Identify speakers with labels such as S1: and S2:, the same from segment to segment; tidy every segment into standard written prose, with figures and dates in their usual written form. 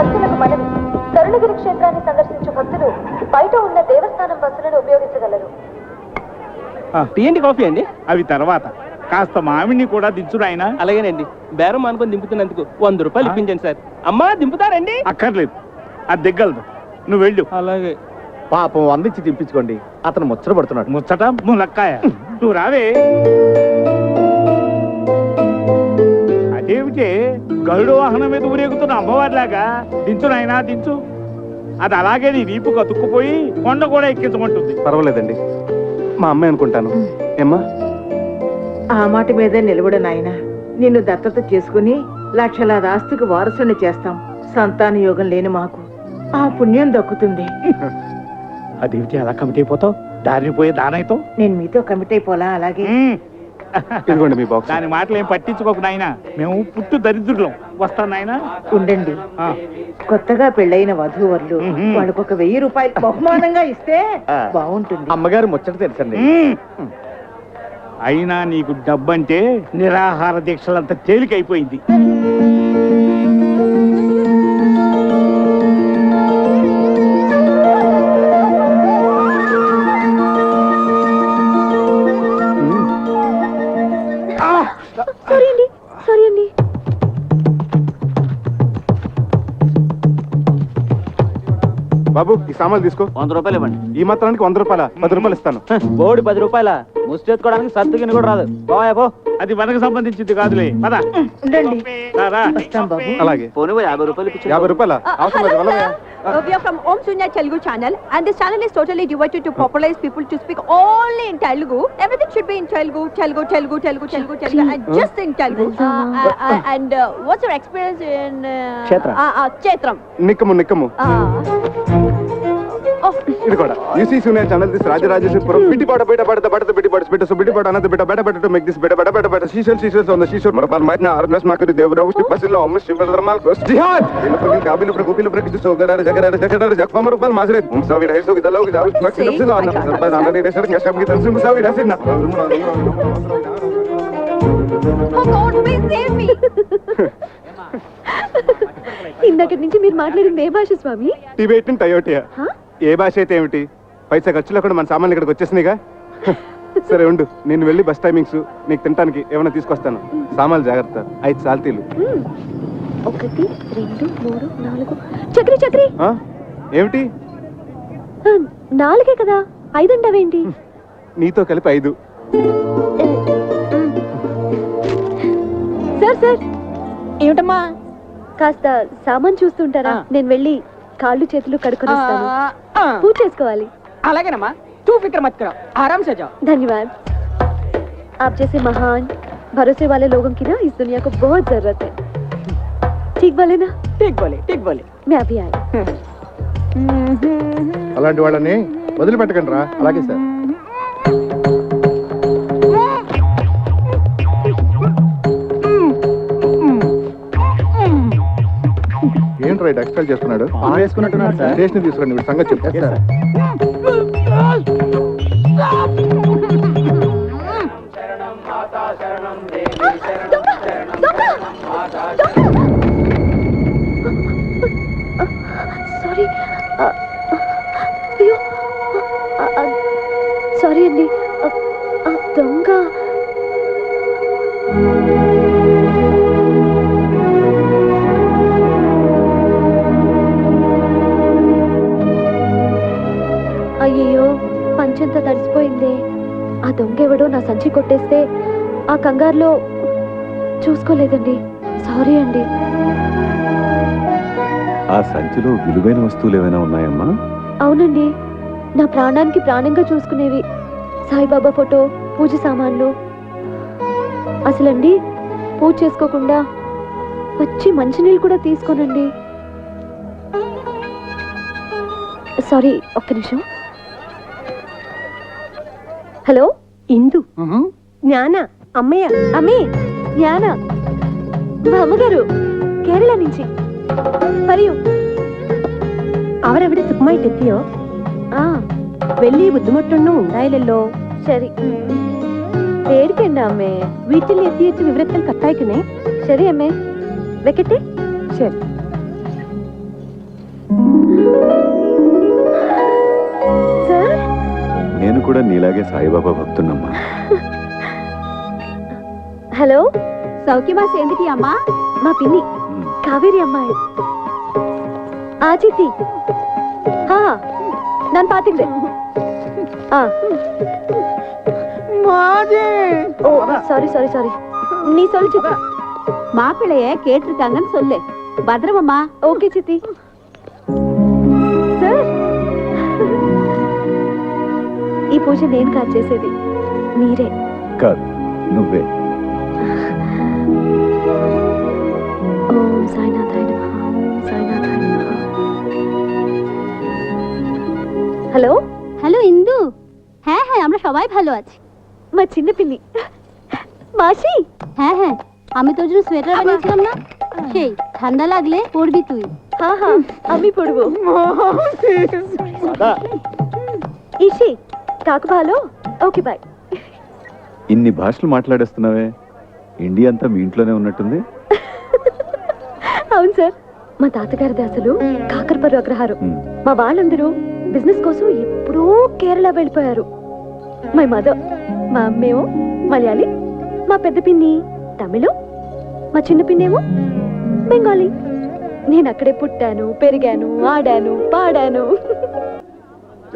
S1: భక్తులకు మనవి, కరుణగిరి క్షేత్రాన్ని సందర్శించే భక్తులు బయట ఉన్న దేవస్థానం బస్సులను ఉపయోగించగలరు.
S2: టీ అండి, కాఫీ అండి?
S3: అవి తర్వాత. కాస్త మామిడిని కూడా దించుడు ఆయన.
S2: అలాగేనండి. బేరం అనుకుని దింపుతున్నందుకు 100 రూపాయలు ఇప్పించండి సార్. అమ్మా దింపుతారండి?
S3: అక్కర్లేదు, అది దిగ్గలదు. నువ్వు వెళ్ళు.
S2: అలాగే.
S4: పాపం అందించి దింపించుకోండి, అతను ముచ్చట పడుతున్నాడు.
S3: ముచ్చట ములక్కాయ. నువ్వు రావే. అదేమిటే గరుడు వాహనం మీద ఊరేగుతున్న అమ్మవారిలాగా దించు నాయనా, దించు. అది అలాగే నీ వీపు కతుక్కుపోయి కొండ కూడా ఎక్కించమంటుంది.
S4: పర్వాలేదండి, మా అమ్మాయి అనుకుంటాను. ఏమ్మా?
S5: ఆ మాట మీదే నిలబడు నాయన. నిన్ను దత్తత చేసుకుని లక్షలాది ఆస్తికి వారసుని చేస్తాం. సంతాన యోగం లేని మాకు ఆ పుణ్యం దక్కుతుంది.
S3: అదేమిటి అలా కమిటీ అయిపోతావు? దారిని పోయే దానైతో
S5: నేను మీతో కమిట్ అయిపోలా. అలాగే
S4: ఇదిగోండి మీ బాక్స్.
S3: దాని మాటలు ఏం పట్టించుకోకు నాయనా, మేము పుట్టు దరిద్రులం. వస్తాను నాయనా.
S5: ఉండండి, కొత్తగా పెళ్ళైన వధూవరులు వాళ్ళకొక 1000 రూపాయలు బహుమానంగా ఇస్తే బాగుంటుంది.
S4: అమ్మగారు ముచ్చట తెలుసండి.
S3: అయినా నీకు డబ్బంటే నిరాహార దీక్షలంత తేలికైపోయింది.
S1: సారీ అండి.
S4: బాబు, ఈ సామాన్లు తీసుకో.
S2: 100 రూపాయలు ఇవ్వండి.
S4: ఈ మాత్రానికి 100 రూపాయల? 10 రూపాయలు ఇస్తాను.
S2: బోడి 10 రూపాయల ముష్టెత్తుకోవడానికి సత్తుకిని కూడా రాదు. పోయా.
S3: అది మనకు సంబంధించింది కాదులే. పద.
S5: ఉండండి,
S3: రా.
S5: వస్తాం బాబు.
S4: అలాగే.
S2: పోనీ 50 రూపాయలు ఇప్పించు.
S4: 50 రూపాయల అవసరం లేదు. వెళ్ళవయ్యా.
S6: We are from Om Sunya Telugu channel, and this channel is totally devoted to popularize people to speak only in Telugu. Everything should be in Telugu, and just in Telugu. And what's your experience in Kshetram?
S4: నిక్కము. ఇది కూడా UC సూనియర్ channel this రాజరాజేశ్వరపురం బిడ్డిపాట బిడ్డిపాట బిడ్డిపాట అన్నది బిడ్డ to make this బిడ్డ Seychelles on the seashore మరపాల్ మైట్న ఆర్నస్ మాకరి Devarao శివసిల్లో అమ్మ శివధర్మాల్ జిహాద్ ఇనుపని కాబిలు ప్రకోపిలు ప్రకిస్తు సోగరార జగరార జక్వమర పల్ మాజరే ముసావి రైసో విదలో విదాల్ ప్రకినప్సి ఆన సర్పద ఆనరే racer కెషబ్ కి తన్సు ముసావి Raisina.
S6: Oh God, please save me.
S1: ఇందాక నుంచి మీరు మాట్లాడింది ఏ భాష స్వామి?
S4: టిబెటన్ టయోటియా. ఏ భాష అయితే ఏమిటి, పైసా ఖర్చు లేకుండా మన సామాన్లు ఇక్కడికి వచ్చేసినాయిగా. సరే ఉండు, నేను వెళ్ళి బస్ టైమింగ్స్ నీకు తినడానికి ఏమైనా తీసుకొస్తాను. సామాన్లు జాగ్రత్త. 5 సాల్తీలు.
S1: 1 2 3 4 చక్రి.
S4: ఏమిటి
S1: 4 కదా, 5 అంటావేంటి?
S4: నీతో కలిపి 5.
S1: సార్ ఏమిటమ్మా? కాస్త సామాన్ చూస్తుంటారా? నేను వెళ్ళి కాళ్ళు చేతులు కడుక్కొని వస్తాను. పూజ చేసుకోవాలి.
S7: అలాగేనమ్మా, तू फिक्र मत करो, आराम से जाओ.
S1: धन्यवाद. आप जैसे महान भरोसे वाले लोगों की ना इस दुनिया को बहुत जरूरत है. ठीक बोले ना?
S7: ठीक बोले.
S1: मैं अभी आई.
S4: అలాంటి వాళ్ళని వదిలిపెట్టకండి రా. అలాగే సార్. ఏంటి రైట్ ఎక్స్ట్రా చేస్తున్నాడు? వేసుకున్నట్టున్నాడు సార్. స్టేషన్ తీసుకురండి, వీడి సంగతి చెప్తా సార్.
S1: సారీ. అయ్యో సారీ అండి. దొంగ అయ్యో పంచంతా తడిసిపోయింది. ఆ దొంగెవడో నా సంచి కొట్టేస్తే ఆ కంగారులో చూసుకోలేదండి. సారీ అండి.
S8: ఆ సంచిలో విలువైన వస్తువులు ఏమైనా ఉన్నాయమ్మా?
S1: అవునండి, నా ప్రాణానికి ప్రాణంగా చూసుకునేవి. సాయిబాబా ఫోటో, పూజ సామాన్లు. అసలండి పూజ చేసుకోకుండా వచ్చి మంచినీళ్ళు కూడా తీసుకోనండి. సారీ, ఒక్క నిమిషం. హలో,
S6: ఇందు జ్ఞాన అమ్మయ్య.
S1: అమ్మే, జ్ఞాన మా అమ్మగారు കേരള నుంచి. പറയൂ.
S6: അവരവിടെ സുഖമായിട്ടെത്തിയോ? വലിയ ബുദ്ധിമുട്ടൊന്നും ഉണ്ടായില്ലല്ലോ.
S1: ശരി, പേടിക്കണ്ട അമ്മേ.
S6: വീട്ടിൽ എത്തിയിട്ട് വിവരത്തിൽ കത്തയക്കണേ.
S1: ശരി അമ്മേ, വെക്കട്ടെ.
S6: ശരി.
S8: కూడా నీలాగే సాయిబాబా భక్తున్నమ్మా.
S1: హలో,
S6: సౌఖ్యమా సేందిటి అమ్మా?
S1: మా పిన్ని కావేరి అమ్మాయి. ఆచితి ನಾನು ಪಾತಿದ್ದೆ. சாரி சாரி சாரி, நீ சொல்லு சித்தி.
S6: மாப்பிள்ளைய கேட்டிருக்காங்கன்னு சொல்லு. பத்திரமம்மா.
S1: ஓகே சித்தி. సార్, ఈ పూజ నేను కాదు చేసేది, మీరే.
S8: కాదు, నువ్వే.
S1: ఓం సాయినాథాయ నమః, సాయినాథాయ నమః. হ্যালো
S6: হ্যালো ইন্দু, হ্যাঁ হ্যাঁ আমরা সবাই ভালো আছি।
S1: মা চিন্ন পিন্নি মাসি।
S6: হ্যাঁ হ্যাঁ, আমি তোর জন্য সোয়েটার বানিয়েছিলাম না, সেই ঠান্ডা লাগলে পরবি তুই।
S1: হ্যাঁ হ্যাঁ আমি পরবো। ఇషి కాకు భాలో. Okay bye.
S8: ఇన్ని భాషలు మాట్లాడేస్తున్నావే, ఇండియా అంతా మీ ఇంట్లోనే ఉన్నట్టుంది.
S1: అవును సార్, మా తాతగారిది అసలు కాకరపర్రు అగ్రహారం. మా వాళ్ళందరూ బిజినెస్ కోసం ఎప్పుడూ కేరళ వెళ్ళిపోయారు. మై మదర్, మా అమ్మేమో మలయాళీ, మా పెద్ద పిన్ని తమిళ, మా చిన్న పిన్నేమో బెంగాలీ. నేను అక్కడే పుట్టాను, పెరిగాను, ఆడాను, పాడాను.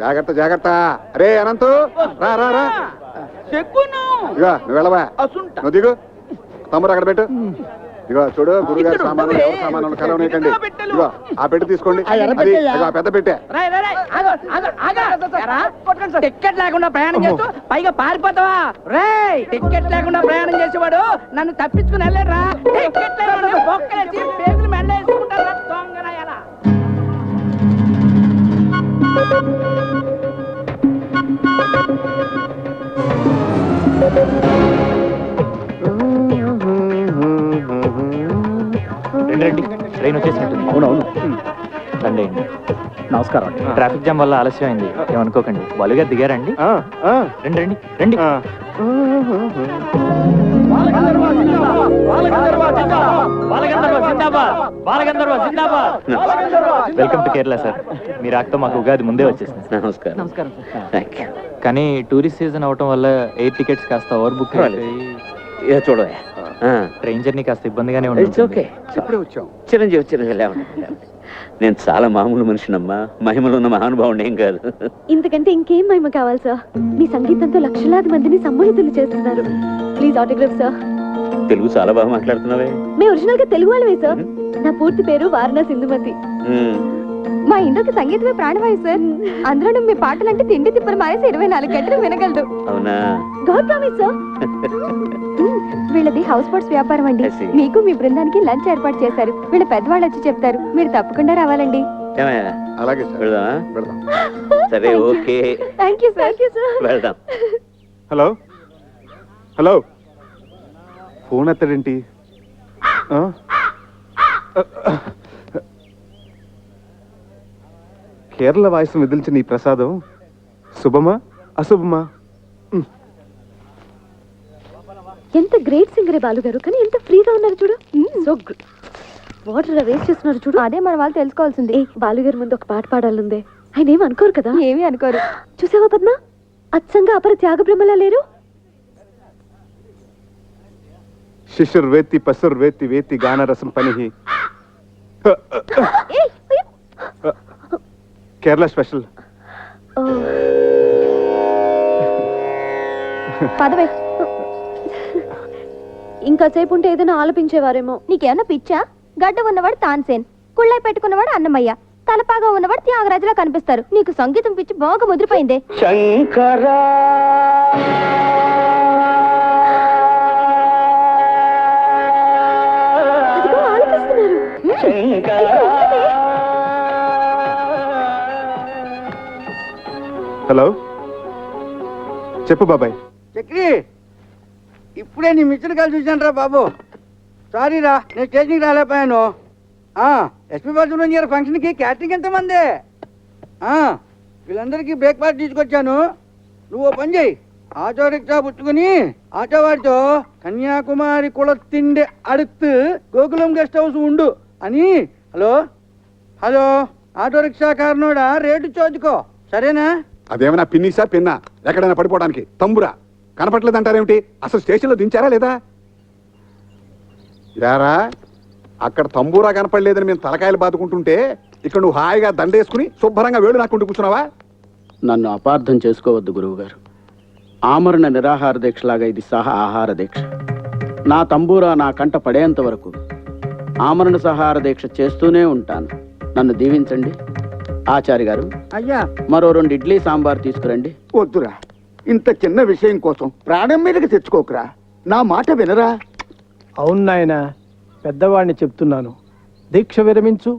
S4: జాగ్రత్త జాగ్రత్త. అరే అనంతు, రా రా రా. ఇగో నువ్వు వెళ్ళవా, నువ్వు దిగు. తమ్ముడు అక్కడ పెట్టు. ఇగో చూడు, గురుగారి సామాన్లు ఎవరు సామాన్లు కలవనీయకండి. ఇగో ఆ పెట్టి తీసుకోండి. అది ఇగో ఆ పెద్ద పెట్టే.
S7: టికెట్ లేకుండా ప్రయాణం చేస్తూ పైగా పారిపోతావా? రే, టికెట్ లేకుండా ప్రయాణం చేసేవాడు నన్ను తప్పించుకుని వెళ్ళారా? టికెట్ లేకుండా బొక్కలేసి పేగులు మెల్ల వేసుకుంటారా దొంగరాయాలా?
S9: రండి, ట్రైన్ వచ్చేసినట్టుంది. అవునవును, రండి. నమస్కారం. ట్రాఫిక్ జామ్ వల్ల ఆలస్యం అయింది, ఏమనుకోకండి. బాలుగా దిగారండి? రండి రండి రండి. Welcome to Kerala sir. మీ రాకతో మాకు ఉగాది ముందే వచ్చేసింది.
S10: నమస్కారం.
S9: నమస్కారం సార్. కానీ టూరిస్ట్ సీజన్ అవటం వల్ల ఎయిర్ టికెట్స్ కాస్త ఓవర్ బుక్ అయిపోయి
S10: చూడవే,
S9: ట్రైన్ జర్నీ కాస్త ఇబ్బందిగానే ఉంటుంది.
S10: ఓకే, ఇప్పుడే వచ్చాం. చిరంజీవి నేను చాలా మామూలు మనిషినమ్మా, మహిమలో ఉన్న మహానుభావుడు ఏం కాదు.
S1: ఇంతకంటే ఇంకేం మహిమ కావాలి సార్? మీ సంగీతంతో లక్షలాది మందిని సమ్మోహితులు చేస్తున్నారు. Please autograph sir.
S10: తెలుగు చాలా బాగా మాట్లాడుతున్నావే.
S1: మేము ఒరిజినల్ గా తెలుగు వాళ్ళమే సార్. నా పూర్తి పేరు వారణాసి ఇందుమతి.
S6: మా ఇందుకి సంగీతమే ప్రాణవాయు సార్. అందులో మీ పాటలంటే తిండి తిప్పలు మారేసి 24 గంటలు వినగలడు.
S10: అవునా?
S1: God promise sir.
S6: వీళ్ళది హౌస్ బోట్స్ వ్యాపారం అండి. మీకు మీ బృందానికి లంచ్ ఏర్పాటు చేశారు. వీళ్ళ పెద్దవాళ్ళు వచ్చి చెప్తారు, మీరు తప్పకుండా రావాలండి.
S4: అలాగే సార్, వెళ్దాం.
S10: సరే, ఓకే.
S6: Thank you sir.
S10: వెళ్దాం.
S4: హలో హలో, ఫోన్ ఎత్తడేంటి? కేరళ వాయిస్ విదిల్చిన ఈ ప్రసాదం శుభమా అశుభమా?
S1: ఎంత గ్రేట్ సింగరే బాలు గారు, కానీ ఎంత ఫ్రీగా ఉన్నారు చూడు. So good. వాటర్ వేస్ట్ చేస్తున్నారు చూడు.
S6: అదే మన వాళ్ళు తెలుసుకోవాల్సింది.
S1: బాలు గారి ముందు ఒక పాట పాడాలందే. ఆయన ఏమి అనుకోరు కదా?
S6: ఏమీ అనుకోరు.
S1: చూసావా పద్మ, అచ్చంగా అపర త్యాగ బ్రహ్మలా లేరు.
S4: శిశుర్ వేత్తి పసుర్ వేత్తి వేత్తి గానరసం పనిహి. కేరళ స్పెషల్.
S6: పదవే.
S1: ఇంకా సేపు ఉంటే ఏదైనా ఆలపించేవారేమో.
S6: నీకేమన్నా పిచ్చా? గడ్డ ఉన్నవాడు తాన్సేన్, కుళ్ళై పెట్టుకున్నవాడు అన్నమయ్య, తలపాగా ఉన్నవాడు త్యాగరాజులా కనిపిస్తారు. నీకు సంగీతం పిచ్చి బాగా ముదిరిపోయిందే.
S7: శంకరా
S1: అదిగో ఆలపిస్తున్నారు.
S4: హలో, చెప్పు బాబాయ్.
S7: చక్రి, ఇప్పుడే నీ మిక్చర్ కాల్ చూశాను రా బాబు. సారీ రా, నేను స్టేషన్కి రాలేకపోయాను. ఎస్పీ బాలసుబ్రహ్మణ్యం ఫంక్షన్కి క్యాటరింగ్ ఎంతమంది? వీళ్ళందరికీ బ్రేక్ఫాస్ట్ తీసుకొచ్చాను. నువ్వు ఓ పని చేయి, ఆటో రిక్షా పుచ్చుకుని ఆటో వాడితో కన్యాకుమారి కుళత్తిండి అడుత్తు గోకులం గెస్ట్ హౌస్ ఉండు అని. హలో హలో, ఆటో రిక్షా కారణోడా రేటు చోదుకో, సరేనా?
S4: అదేమన్నా పిన్నిసా పిన్నా? ఎక్కడైనా పడిపోవడానికి తంబురా కనపట్లేదంటారేమిటి? అసలు స్టేషన్లో దించారా లేదా? యారా అక్కడ తంబూరా కనపడలేదని మేము తలకాయలు బాదుకుంటుంటే ఇక్కడ నువ్వు హాయిగా దండేసుకుని శుభ్రంగా వేడు నాకుంటూ కూర్చున్నావా?
S11: నన్ను అపార్థం చేసుకోవద్దు గురువుగారు. ఆమరణ నిరాహార దీక్షలాగా ఇది సహా ఆహార దీక్ష. నా తంబూరా నా కంట పడేంత వరకు ఆమరణ సహార దీక్ష చేస్తూనే ఉంటాను. నన్ను దీవించండి. ఆచార్య గారు,
S7: అయ్యా
S11: మరో 2 ఇడ్లీ సాంబార్ తీసుకురండి.
S12: వద్దురా, ఇంత చిన్న విషయం కోసం ప్రాణం మీదకి తెచ్చుకోకురా. నా మాట వినరా?
S13: అవును నాయన, పెద్దవాడిని చెప్తున్నాను. దీక్ష విరమించు,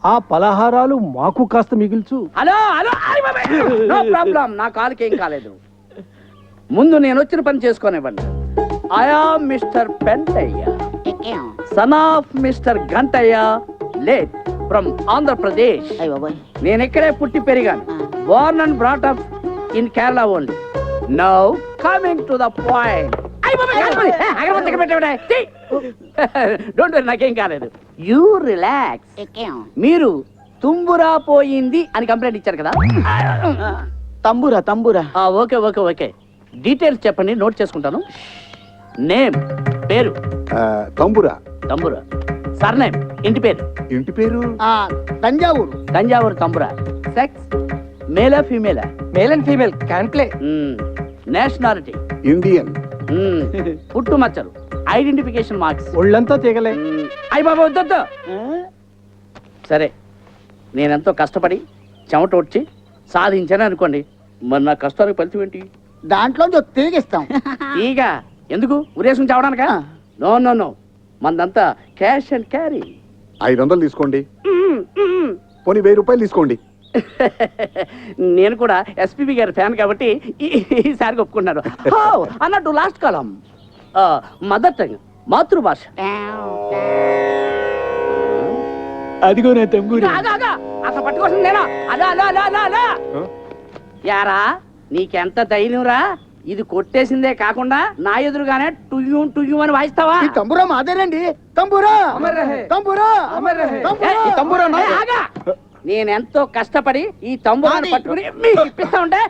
S13: ఆ పలహారాలు మాకు కాస్త మిగిల్చు.
S7: హలో హలో నో ప్రాబ్లం, నా కాలుకి ఏం కాలేదు. ముందు నేను వచ్చిన పని చేసుకోనివ్వండి. ఐఆ mister Pentaiah, son of mister Gantaiah, late from Andhra Pradesh. నేను ఇక్కడే పుట్టి పెరిగాను. Born and brought up in Kerala only. Now coming to the point. Don't worry, నాకేం కాలేదు. You relax. మీరు తుంబురా పోయింది అని కంప్లైంట్ ఇచ్చారు కదా?
S11: Tambura tambura.
S7: Okay okay okay, details చెప్పండి, నోట్ చేసుకుంటాను. నేమ్, పేరు.
S4: తంబురా.
S7: తంబురా. సర్నేమ్, ఇంటి పేరు.
S4: ఇంటి పేరు
S12: తంజావూరు.
S7: తంజావూరు తంబురా. సెక్స్, మేలా ఫీమేలా?
S2: Male and female can play.
S7: Nationality
S4: Indian.
S7: పుట్టుమచ్చలు, ఐడెంటిఫికేషన్ మార్క్స్.
S13: ఒళ్ళంతా తెగలే.
S7: అయ్య బాబా వద్దొద్దు. సరే, నేనెంతో కష్టపడి చెమట వచ్చి సాధించాను అనుకోండి, మరి నా కష్టానికి ఫలితం ఏంటి?
S12: దాంట్లో తిరిగిస్తాం.
S7: ఈగ ఎందుకు ఉరేసుకుని చావడానికా? నో నో నో, మందంతా క్యాష్ అండ్ క్యారీ.
S4: 500 తీసుకోండి, పోనీ 1000 రూపాయలు తీసుకోండి.
S7: నేను కూడా ఎస్పీబీ గారి ఫ్యాన్ కాబట్టి ఈసారి ఒప్పుకున్నాను. అన్నట్టు లాస్ట్ కాలం మదర్ టంగ్, మాతృభాష.
S13: అదిగో నా తంబూరా.
S7: అసలు పట్టుకోసం నేనా? అలా అలా అలా అలా అలా. యారా, నీకెంత ధైర్యంరా? ఇది కొట్టేసిందే కాకుండా నా ఎదురుగానే టుయ్యూ టుయ్యూ అని వాయిస్తావా?
S12: ఈ తంబురా మాదేనండి. తంబురా తంబురా
S7: తంబురా. నేనెంతో కష్టపడి ఈ తంబురాన్ని పట్టుకుని మీకు ఇప్పిస్తా ఉంటే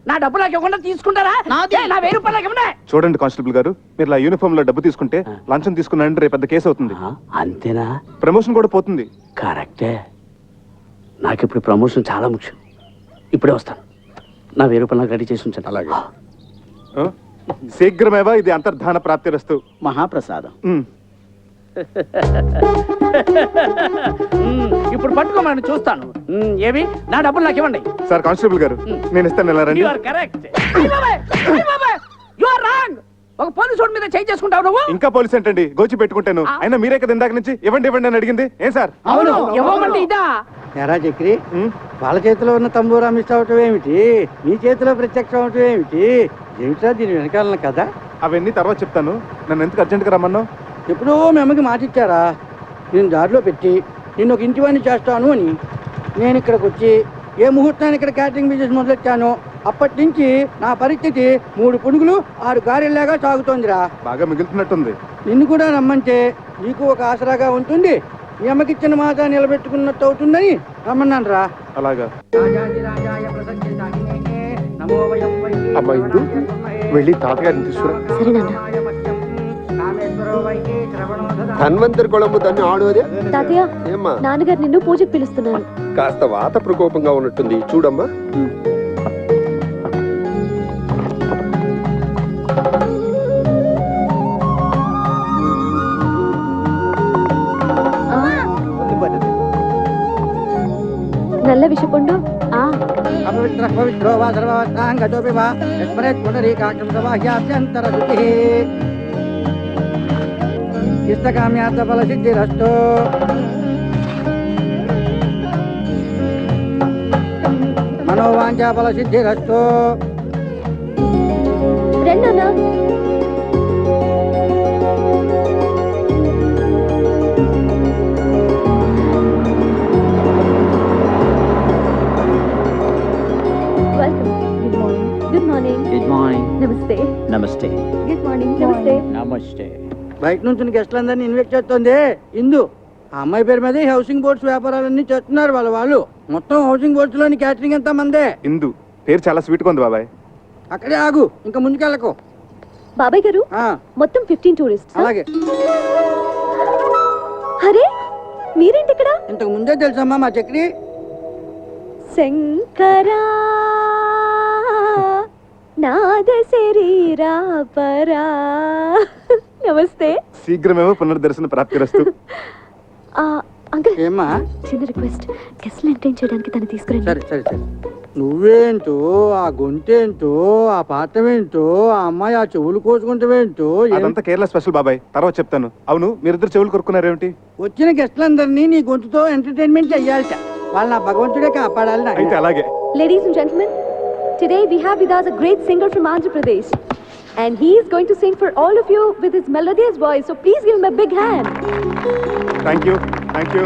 S7: నా డబ్బు నాకు ఇవ్వకుండా తీసుకుంటారా? నా 1000 రూపాయలు నాకు ఇవ్వండి.
S4: చూడండి కానిస్టేబుల్ గారు, మీరు ఇలా యూనిఫామ్ లో డబ్బు తీసుకుంటే లంచం తీసుకున్నారంటే రేపు పెద్ద కేసు అవుతుంది.
S7: అంతేనా?
S4: ప్రమోషన్ కూడా పోతుంది.
S7: కరెక్టే. నాకు ఇప్పుడు ప్రమోషన్ చాలా ముఖ్యం. ఇప్పుడే వస్తాను. నా 1000 రూపాయలు నాకు రెడీ చేసి ఉంచండి.
S4: అలాగే. శీఘ్రమేవా ఇది అంతర్ధాన ప్రాప్తిరస్తు.
S11: మహాప్రసాదం.
S7: ఇప్పుడు పట్టుకోమని చూస్తాను. ఏవి? నా డబ్బులు నాకు ఇవ్వండి.
S4: సార్ కానిస్టేబుల్ గారు, నేను ఇస్తాను, ఎలా రండి.
S7: You are correct. You are wrong. ఒక పోలీసు వాడి మీద చేయి చేసుకుంటావు నువ్వు.
S4: ఇంకా పోలీస్ ఏంటండి, గోచి పెట్టుకుంటాను. అయినా మీరే కదా ఇందాక నుంచి ఇవ్వండి ఇవ్వండి అని అడిగింది. ఏం సార్?
S7: అవును, ఇవ్వమంటే ఇదా?
S12: ఎరా చక్రి, వాళ్ళ చేతిలో ఉన్న తంబూరా మిస్ అవటం ఏమిటి? నీ చేతిలో ప్రత్యక్షం అవటం ఏమిటి? ఏమిటా దీని వెనకాలన కదా?
S4: అవన్నీ తర్వాత చెప్తాను. నన్ను ఎందుకు అర్జెంట్గా రమ్మన్నావు?
S12: ఎప్పుడో మీ అమ్మకి మాట ఇచ్చారా, నేను దారిలో పెట్టి నిన్ను ఒక ఇంటివాణ్ణి చేస్తాను అని. నేను ఇక్కడికి వచ్చి ఏ ముహూర్తాన్ని ఇక్కడ క్యాటరింగ్ బిజినెస్ మొదలెట్టాను, అప్పటి నుంచి నా పరిస్థితి 3 పునుగులు 6 గారెల్లాగా సాగుతోందిరా.
S4: బాగా మిగులుతున్నట్టుంది.
S12: నిన్ను కూడా రమ్మంటే నీకు ఒక ఆసరాగా ఉంటుంది, మీ అమ్మకి ఇచ్చిన మాట నిలబెట్టుకున్నట్టు అవుతుందని రమ్మన్నాను రా.
S4: అలాగా. అమ్మా ఇందు, వెళ్ళి తాతగారిని తీసుకురా.
S1: సరే నాన్న.
S4: ధన్వంతరి కొళంబు దాన్ని ఆడోదే.
S1: తాతయ్య,
S4: ఏమ్మా?
S1: నాన్నగారు నిన్ను పూజకు పిలుస్తున్నారు.
S4: కాస్త వాత ప్రకోపంగా ఉన్నట్టుంది, చూడమ్మా.
S1: నల్ల విషపండు.
S12: అపవిత్ర పవిత్రో వా సర్వవస్త్రాంగజోపి వా యస్మరేత్ పునరీకాక్షం సవాహ్యాభ్యంతర శుచిః ఇష్టకామ్యార్థ ఫల సిద్ధిరస్తు. మనోవాంఛా ఫల సిద్ధిరస్తు.
S1: రెండన్నా. Good morning.
S11: Good morning.
S1: నమస్తే.
S11: నమస్తే.
S1: Good morning. నమస్తే.
S11: నమస్తే.
S12: బయట నుంచి గెస్టులందరినీ ఇన్వైట్ చేస్తుంది ఇందు. ఆ అమ్మాయి పేరు మీద హౌసింగ్ బోర్డ్స్ వ్యాపారాలన్నీ చేస్తున్నారు వాళ్ళు. మొత్తం హౌసింగ్ బోర్డ్స్ లోని క్యాటరింగ్ ఎంత మందే.
S4: ఇందు పేరు చాలా స్వీట్ గా ఉంది బాబాయ్.
S12: అక్కడే ఆగు, ఇంకా ముందుకెళ్ళకు.
S1: బాబాయ్ గారు మొత్తం 15 టూరిస్ట్.
S12: అలాగే.
S1: అరే మీరేంటి ఇక్కడ?
S12: ఇంతకు ముందే తెలుసమ్మా మా చక్రి.
S1: శంకరా నాద శరీరా పరా. నమస్తే.
S4: శీఘ్రమేమో పునర్దర్శన ప్రాప్తిరస్తు.
S1: అంకుల్
S12: ఏమ్మా?
S1: చిన్న రిక్వెస్ట్, గెస్ట్ ఎంటర్టైన్ చేయడానికి తను తీసుకురండి.
S12: సరే సరే సరే. నువ్వేంటో, ఆ గొంతేంటో, ఆ పాత్రమేంటో, ఆ అమ్మాయి ఆ చెవులు కోసుకుంటావేంటో.
S4: అదంతా కేరళ స్పెషల్ బాబాయ్, తర్వాత చెప్తాను. అవును, మీరిద్దరు చెవులు కొరుకున్నారేమిటి?
S12: వచ్చిన గెస్టులందరినీ నీ గొంతుతో ఎంటర్టైన్మెంట్ చెయ్యాలట. వాళ్ళు నా భగవంతుడే కాపాడాలి.
S4: అయితే అలాగే.
S1: Ladies and gentlemen, today we have with us a great singer from Andhra Pradesh. And he is going to sing for all of you with his melodious voice. So please give him a big hand.
S4: Thank you. Thank you.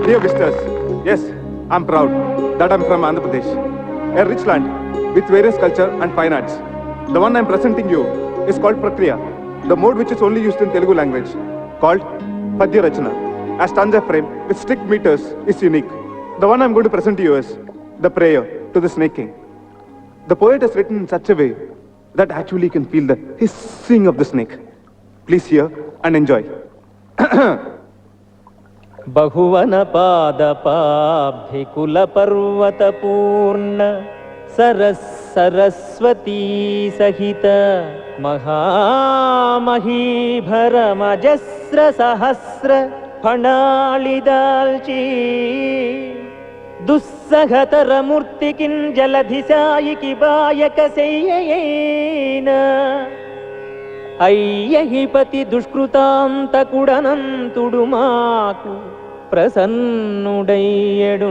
S4: Dear visitors, yes, I'm proud that I'm from Andhra Pradesh, a rich land with various culture and fine arts. The one I'm presenting you is called Prakriya, the mode which is only used in Telugu language, called Padya Rachana. A stanza frame with strict meters is unique. The one I'm going to present to you is the prayer to the snake king. The poet has written in such a way that actually you can feel the hissing of the snake. Please hear and enjoy.
S2: బహువన పాదపాబ్ధి కుల పర్వత పూర్ణ సరస్వతీ సహిత మహామహీభరమజస్ర సహస్ర ఫణాళిదాల్చి దుస్సహతర మూర్తికిన్ జలధిసాయికి బాయక శయ్యయేన అయ్యహిపతి దుష్కృతాంతకుడనంతుడు మాకు ప్రసన్నుడయ్యడు.